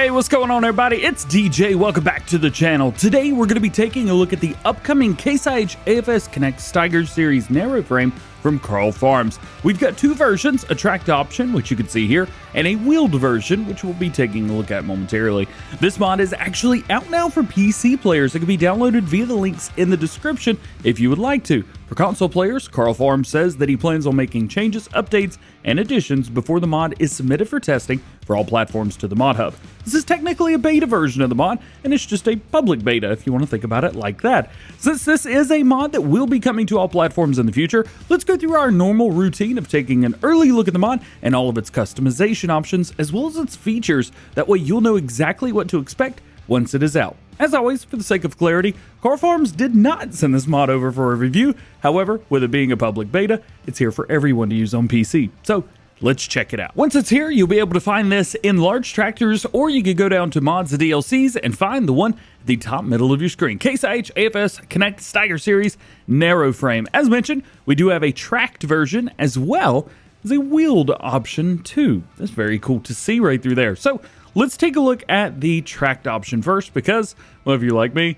Hey, what's going on everybody? It's DJ. Welcome back to the channel. Today we're going to be taking a look at the upcoming Case IH AFS Connect Steiger Series narrow frame from KarlFarms. We've got two versions, a tracked option, which you can see here, and a wheeled version, which we'll be taking a look at momentarily. This mod is actually out now for PC players. It can be downloaded via the links in the description if you would like to. For console players, KarlFarms says that he plans on making changes, updates, and additions before the mod is submitted for testing for all platforms to the mod hub. This is technically a beta version of the mod, and it's just a public beta if you want to think about it like that. Since this is a mod that will be coming to all platforms in the future, let's go through our normal routine of taking an early look at the mod and all of its customization options as well as its features. That way you'll know exactly what to expect once it is out. As always, for the sake of clarity, KarlFarms did not send this mod over for a review. However, with it being a public beta, it's here for everyone to use on PC. So let's check it out. Once it's here, you'll be able to find this in large tractors, or you could go down to mods and DLCs and find the one at the top middle of your screen. Case IH AFS Connect Steiger Series narrow frame. As mentioned, we do have a tracked version as well as a wheeled option too. That's very cool to see right through there. So let's take a look at the tracked option first because, well, if you're like me,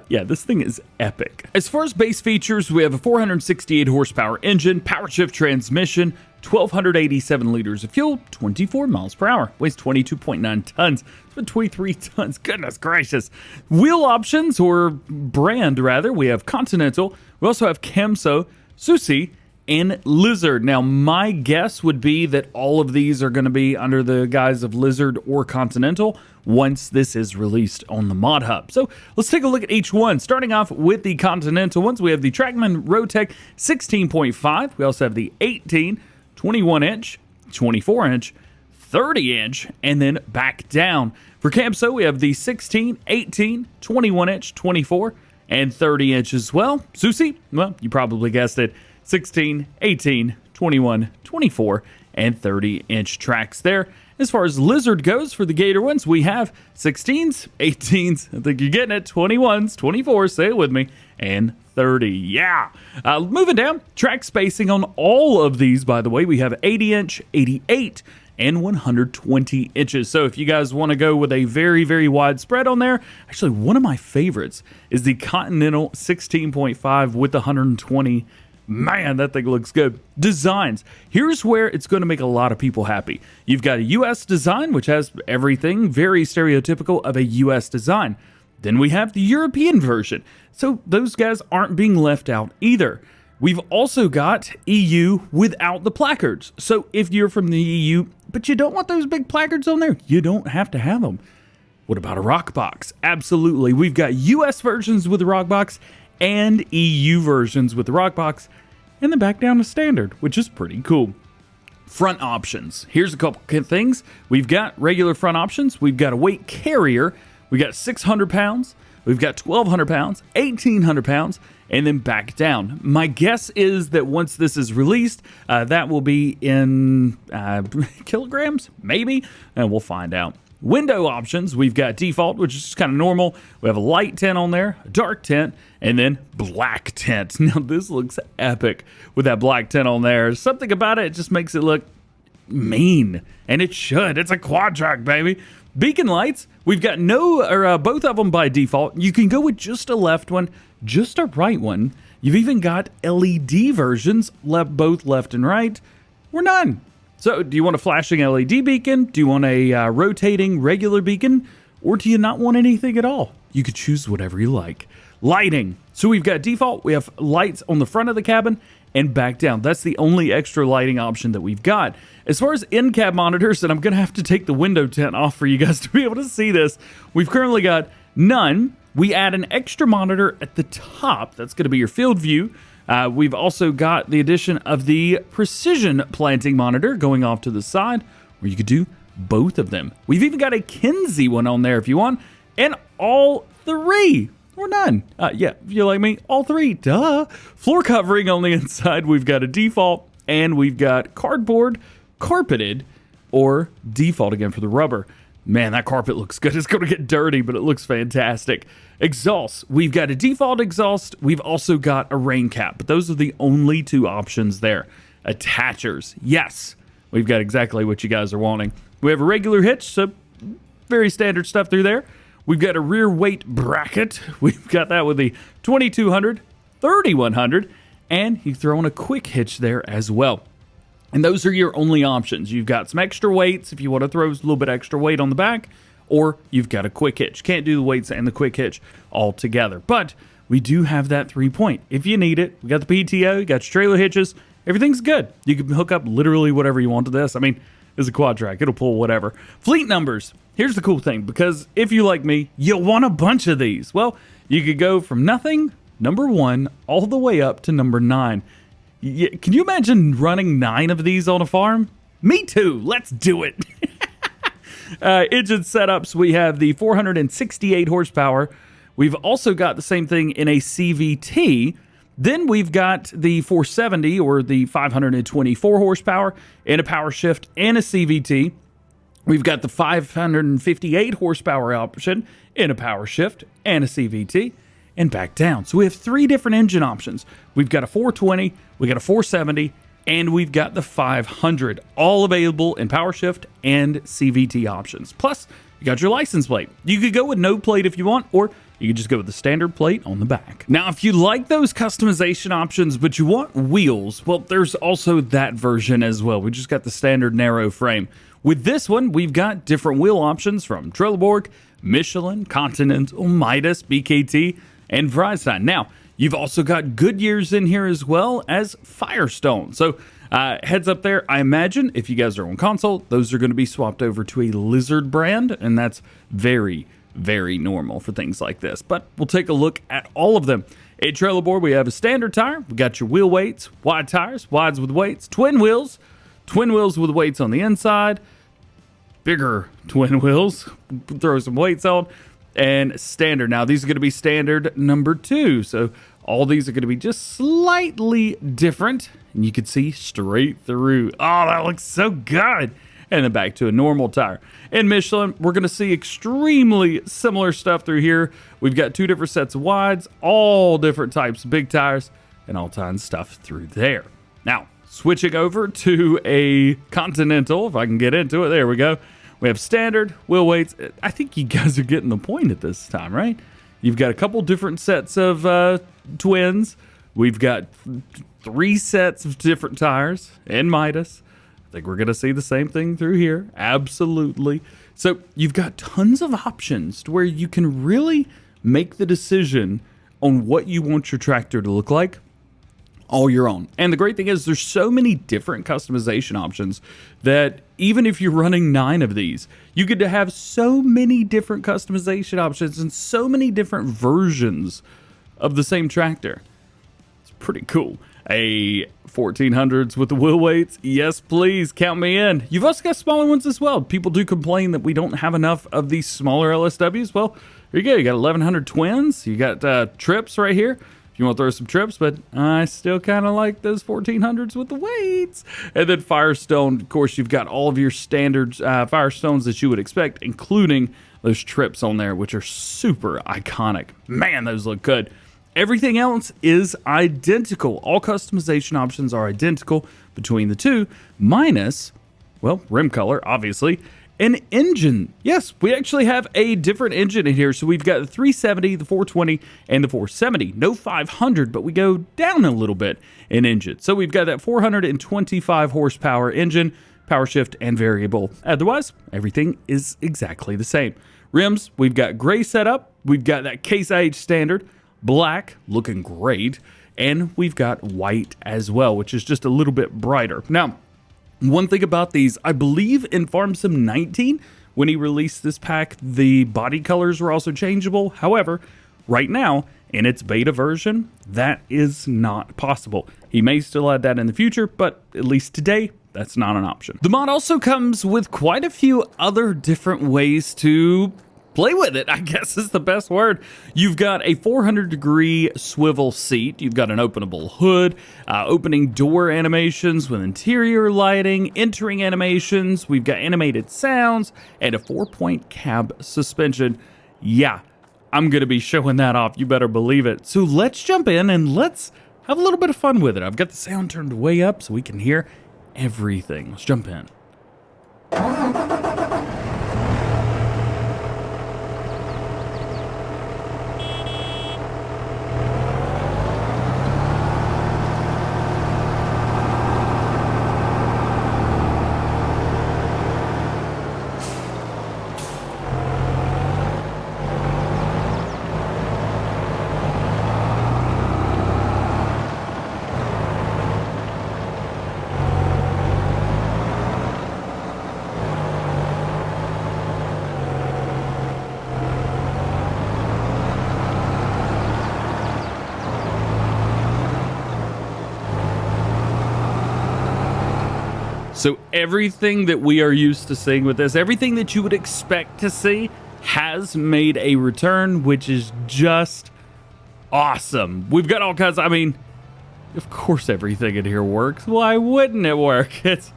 yeah, this thing is epic. As far as base features, we have a 468 horsepower engine, power shift transmission, 1,287 liters of fuel, 24 miles per hour, weighs 22.9 tons. It's been 23 tons, goodness gracious. Wheel options, or brand rather, we have Continental, we also have Kemso, Susi, and Lizard. Now, my guess would be that all of these are going to be under the guise of Lizard or Continental once this is released on the mod hub. So let's take a look at each one. Starting off with the Continental ones, we have the Trackman Rowtrac 16.5. We also have the 18, 21-inch, 24-inch, 30-inch, and then back down. For Kemso, we have the 16, 18, 21-inch, 24, and 30-inch as well. Susi, well, you probably guessed it. 16, 18, 21, 24, and 30-inch tracks there. As far as Lizard goes, for the Gator ones, we have 16s, 18s, I think you're getting it, 21s, 24s, say it with me, and 30, yeah. Moving down, track spacing on all of these, by the way, we have 80-inch, 88, and 120 inches. So if you guys want to go with a very, very wide spread on there, actually one of my favorites is the Continental 16.5 with the 120. Man, that thing looks good. Designs. Here's where it's going to make a lot of people happy. You've got a US design, which has everything very stereotypical of a US design. Then we have the European version. So those guys aren't being left out either. We've also got EU without the placards. So if you're from the EU, but you don't want those big placards on there, you don't have to have them. What about a rock box? Absolutely. We've got US versions with the rock box and EU versions with the rock box, and then back down to standard, which is pretty cool. Front options. Here's a couple things. We've got regular front options. We've got a weight carrier. We've got 600 pounds. We've got 1,200 pounds, 1,800 pounds, and then back down. My guess is that once this is released, that will be in kilograms, maybe, and we'll find out. Window options, we've got default, which is just kind of normal. We have a light tint on there, a dark tint, and then black tint. Now, this looks epic with that black tint on there. Something about it just makes it look mean, and it should. It's a quad track, baby. Beacon lights, we've got both of them by default. You can go with just a left one, just a right one. You've even got LED versions, both left and right, or none. So do you want a flashing LED beacon? Do you want a rotating regular beacon? Or do you not want anything at all? You could choose whatever you like. Lighting. So we've got default. We have lights on the front of the cabin and back down. That's the only extra lighting option that we've got. As far as in-cab monitors, and I'm going to have to take the window tint off for you guys to be able to see this, we've currently got none. We add an extra monitor at the top. That's going to be your field view. We've also got the addition of the precision planting monitor going off to the side, where you could do both of them. We've even got a Kinsey one on there if you want, and all three, or none. Yeah, if you're like me, all three, duh. Floor covering on the inside, we've got a default, and we've got cardboard, carpeted, or default again for the rubber. Man, that carpet looks good. It's going to get dirty, but it looks fantastic. Exhaust. We've got a default exhaust. We've also got a rain cap, but those are the only two options there. Attachers. Yes, we've got exactly what you guys are wanting. We have a regular hitch, so very standard stuff through there. We've got a rear weight bracket. We've got that with the 2200, 3100, and you throw in a quick hitch there as well. And those are your only options. You've got some extra weights if you want to throw a little bit extra weight on the back, or you've got a quick hitch. Can't do the weights and the quick hitch all together. But we do have that 3-point. If you need it, we got the PTO, you got your trailer hitches, everything's good. You can hook up literally whatever you want to this. I mean, it's a quad track, it'll pull whatever. Fleet numbers. Here's the cool thing, because if you like me, you'll want a bunch of these. Well, you could go from nothing, number 1, all the way up to number 9. Can you imagine running 9 of these on a farm? Me too. Let's do it. Engine setups, we have the 468 horsepower. We've also got the same thing in a CVT. Then we've got the 470 or the 524 horsepower in a power shift and a CVT. We've got the 558 horsepower option in a power shift and a CVT. And back down. So we have 3 different engine options. We've got a 420, we got a 470, and we've got the 500, all available in power shift and CVT options. Plus, you got your license plate. You could go with no plate if you want, or you could just go with the standard plate on the back. Now, if you like those customization options, but you want wheels, well, there's also that version as well. We just got the standard narrow frame. With this one, we've got different wheel options from Trelleborg, Michelin, Continental, Midas, BKT, and Freystein. Now, you've also got Goodyears in here as well as Firestone. So, heads up there, I imagine if you guys are on console, those are going to be swapped over to a Lizard brand, and that's very, very normal for things like this. But we'll take a look at all of them. At Trelleborg, we have a standard tire. We got your wheel weights, wide tires, wides with weights, twin wheels with weights on the inside, bigger twin wheels, throw some weights on, and standard. Now, these are going to be standard number 2. So all these are going to be just slightly different. And you can see straight through. Oh, that looks so good. And then back to a normal tire. In Michelin, we're going to see extremely similar stuff through here. We've got 2 different sets of wides, all different types of big tires, and all kinds of stuff through there. Now, switching over to a Continental, if I can get into it. There we go. We have standard, wheel weights. I think you guys are getting the point at this time, right? You've got a couple different sets of twins. We've got 3 sets of different tires and Midas. I think we're going to see the same thing through here. Absolutely. So you've got tons of options to where you can really make the decision on what you want your tractor to look like all your own. And the great thing is there's so many different customization options that even if you're running 9 of these, you get to have so many different customization options and so many different versions of the same tractor. It's pretty cool. A 1400s with the wheel weights. Yes, please count me in. You've also got smaller ones as well. People do complain that we don't have enough of these smaller LSWs. Well, here you go. You got 1100 twins. You got trips right here. If you want to throw some trips, but I still kind of like those 1400s with the weights. And then Firestone, of course, you've got all of your standard Firestones that you would expect, including those trips on there, which are super iconic. Man, those look good. Everything else is identical. All customization options are identical between the 2, minus, well, rim color, obviously, an engine. Yes, we actually have a different engine in here. So we've got the 370, the 420, and the 470. No 500, but we go down a little bit in engine. So we've got that 425 horsepower engine, power shift, and variable. Otherwise, everything is exactly the same. Rims, we've got gray setup. We've got that Case IH standard, black, looking great. And we've got white as well, which is just a little bit brighter. Now, one thing about these, I believe in Farm Sim 19, when he released this pack, the body colors were also changeable. However, right now, in its beta version, that is not possible. He may still add that in the future, but at least today, that's not an option. The mod also comes with quite a few other different ways to play with it, I guess is the best word. You've got a 400-degree swivel seat. You've got an openable hood, opening door animations with interior lighting, entering animations. We've got animated sounds and a 4-point cab suspension. Yeah, I'm going to be showing that off. You better believe it. So let's jump in and let's have a little bit of fun with it. I've got the sound turned way up so we can hear everything. Let's jump in. So everything that we are used to seeing with this, everything that you would expect to see, has made a return, which is just awesome. We've got all kinds of, I mean, of course everything in here works. Why wouldn't it work? It's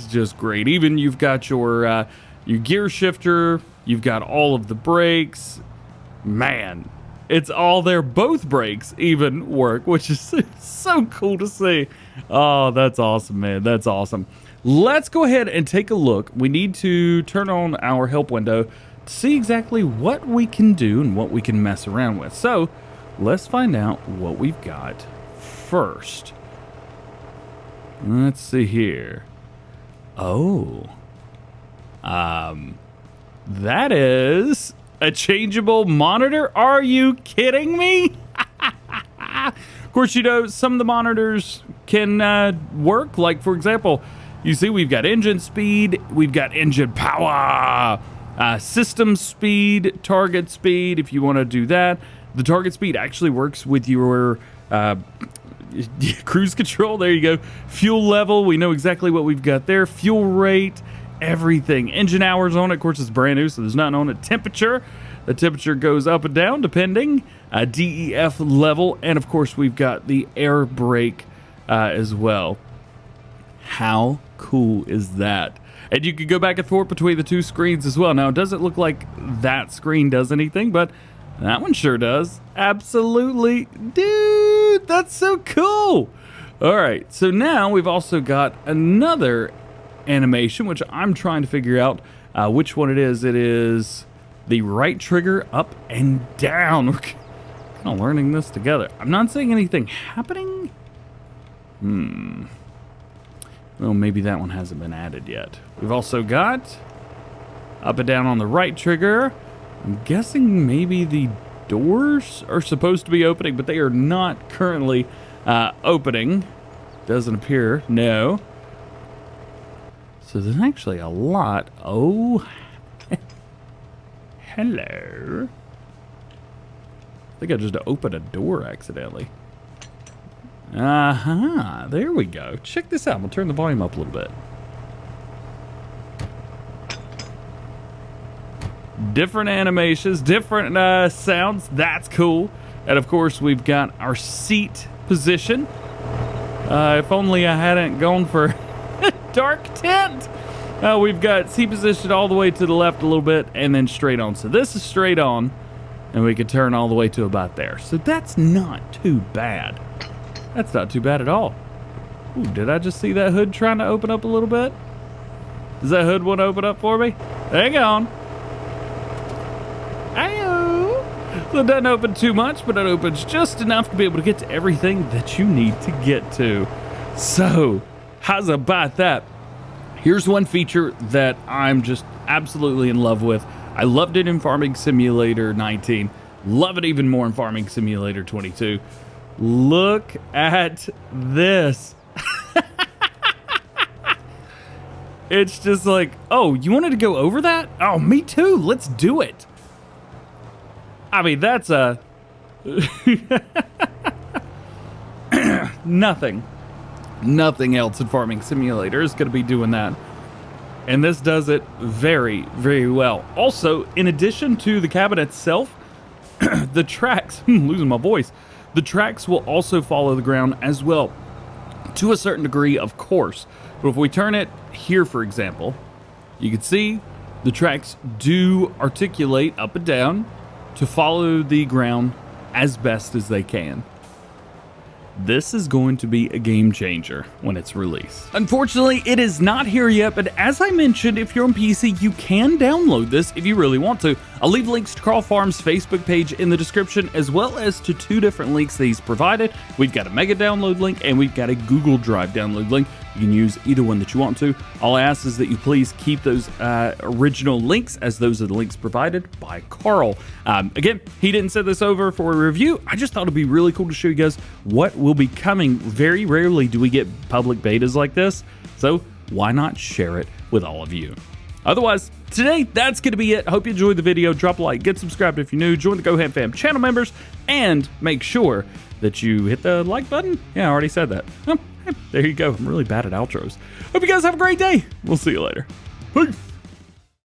just great. Even you've got your gear shifter, you've got all of the brakes. Man, it's all there. Both brakes even work, which is so cool to see. Oh, that's awesome, man. That's awesome. Let's go ahead and take a look. We need to turn on our help window to see exactly what we can do and what we can mess around with. So let's find out what we've got first. Let's see here. Oh, that is a changeable monitor. Are you kidding me? Of course, you know, some of the monitors can work. Like, for example, you see we've got engine speed, we've got engine power, system speed, target speed, if you want to do that. The target speed actually works with your cruise control. There you go. Fuel level, we know exactly what we've got there. Fuel rate, everything. Engine hours on it. Of course, it's brand new, so there's nothing on it. Temperature. The temperature goes up and down depending. DEF level. And, of course, we've got the air brake as well. How cool is that? And you can go back and forth between the two screens as well. Now, it doesn't look like that screen does anything, but that one sure does. Absolutely. Dude, that's so cool. All right, so now we've also got another animation, which I'm trying to figure out which one it is. It is the right trigger up and down. We're kind of learning this together. I'm not seeing anything happening. Well, maybe that one hasn't been added yet. We've also got up and down on the right trigger. I'm guessing maybe the doors are supposed to be opening, but they are not currently opening. Doesn't appear. No. So there's actually a lot. Oh, hello. I think I just opened a door accidentally. There we go. Check this out. We'll turn the volume up a little bit. Different animations, different sounds. That's cool. And of course, we've got our seat position. If only I hadn't gone for dark tint. We've got seat position all the way to the left a little bit and then straight on. So this is straight on, and we can turn all the way to about there. So that's not too bad. That's not too bad at all. Ooh, did I just see that hood trying to open up a little bit? Does that hood want to open up for me? Hang on. Ayo. So it doesn't open too much, but it opens just enough to be able to get to everything that you need to get to. So, how's about that? Here's one feature that I'm just absolutely in love with. I loved it in Farming Simulator 19. Love it even more in Farming Simulator 22. Look at this. It's just like, oh, you wanted to go over that? Oh, me too. Let's do it. I mean, that's a... Nothing else in Farming Simulator is going to be doing that. And this does it very, very well. Also, in addition to the cabin itself, the tracks, I'm losing my voice. The tracks will also follow the ground as well, to a certain degree, of course. But if we turn it here, for example, you can see the tracks do articulate up and down to follow the ground as best as they can. This is going to be a game changer when it's released. Unfortunately, it is not here yet, but as I mentioned, if you're on PC, you can download this if you really want to. I'll leave links to KarlFarms' Facebook page in the description, as well as to 2 different links that he's provided. We've got a Mega download link, and we've got a Google Drive download link. You can use either one that you want to. All I ask is that you please keep those original links, as those are the links provided by Karl. Again, he didn't send this over for a review. I just thought it'd be really cool to show you guys what will be coming. Very rarely do we get public betas like this, so why not share it with all of you? Otherwise, today, that's going to be it. I hope you enjoyed the video. Drop a like, get subscribed if you're new, join the GoHam fam channel members, and make sure that you hit the like button. Yeah, I already said that. There you go. I'm really bad at outros. Hope you guys have a great day. We'll see you later. Peace.